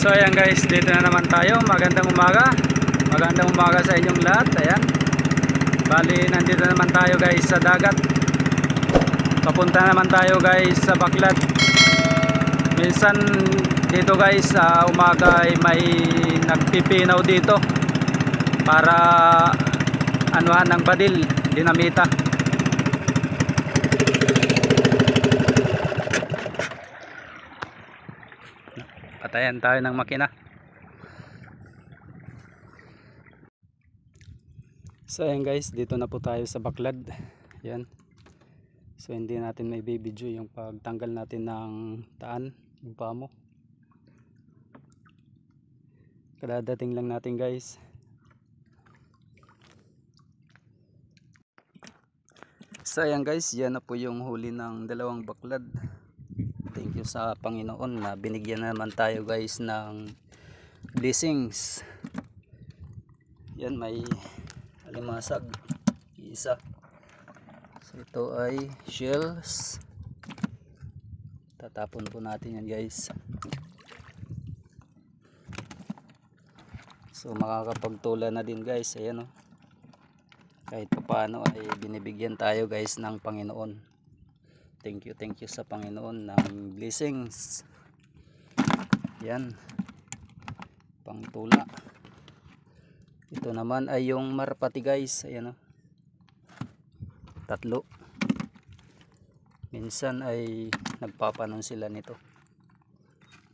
So ayan guys, dito na naman tayo. Magandang umaga. Magandang umaga sa inyong lahat. Ayan. Bali, nandito naman tayo guys sa dagat. Papunta naman tayo guys sa Baklad. Minsan dito guys sa umaga ay may nagpipinaw dito para anuhan ng badil, dinamita. Patayan tayo ng makina. So ayan guys, dito na po tayo sa Baklad. Ayan. So hindi natin may video yung pagtanggal natin ng taan, yung pamo. Kadadating lang natin guys. So ayan guys, yan na po yung huli ng dalawang baklad. Thank you sa Panginoon na binigyan naman tayo guys ng blessings. Yan, may alimasag isa. So ito ay shells. Tatapon po natin yan guys. So makakapagtula na din guys. Ayan o. Kahit paano ay binibigyan tayo guys ng Panginoon. Thank you sa Panginoon ng blessings. Yan. Pangtula. Ito naman ay yung marpati guys. Ayan o. Tatlo. Minsan ay nagpapanon sila nito.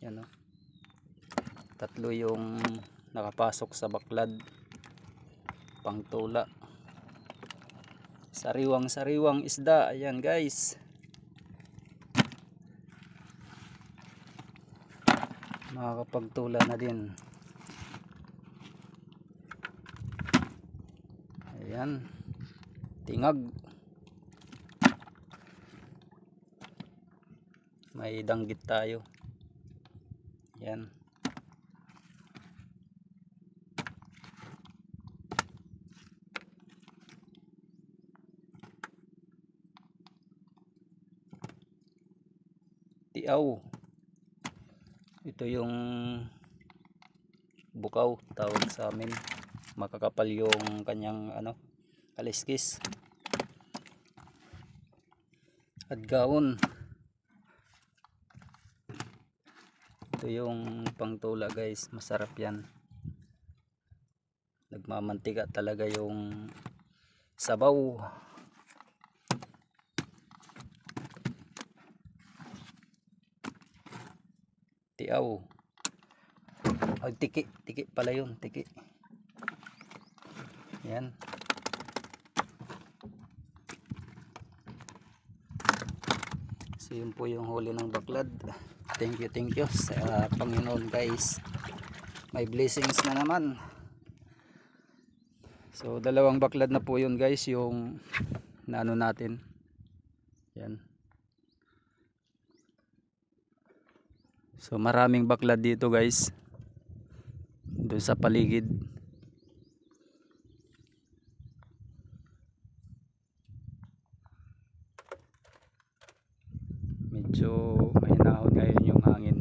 Yan o. Tatlo yung nakapasok sa baklad. Pangtula. Sariwang isda. Ayan guys. Makakapagtula na din. Ayan. Tingag. May danggit tayo. Ayan. Tiaw. Ito yung bukaw tawag sa amin. Makakapal yung kanyang kaliskis. Adgaon. Ito yung pangtula guys, masarap yan. Nagmamantika talaga yung sabaw. Tiaw. Ay, tiki pala yun, tiki. Yan. So yun po yung huli ng baklad. Thank you sa Panginoon guys. May blessings na naman. So dalawang baklad na po yun guys, yung naano natin. Yan. So maraming baklad dito guys. Doon sa paligid. Medyo mahinahon ngayon yung hangin.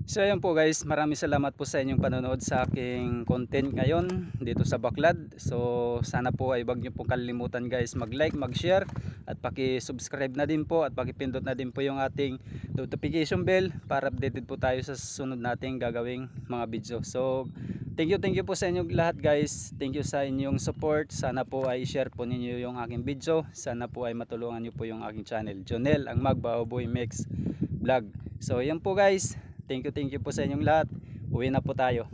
So ayun po guys, maraming salamat po sa inyong panonood sa aking content ngayon dito sa Baklad. So sana po ay wag niyo pong kalimutan guys mag-like, mag-share at paki-subscribe na din po at paki-pindot na din po yung ating notification bell para updated po tayo sa susunod nating gagawing mga video. So thank you po sa inyong lahat guys. Thank you sa inyong support. Sana po ay share po ninyo yung aking video. Sana po ay matulungan niyo po yung aking channel, Jonel ang Magbaboy Mix Vlog. So yan po guys. Thank you po sa inyong lahat. Uwi na po tayo.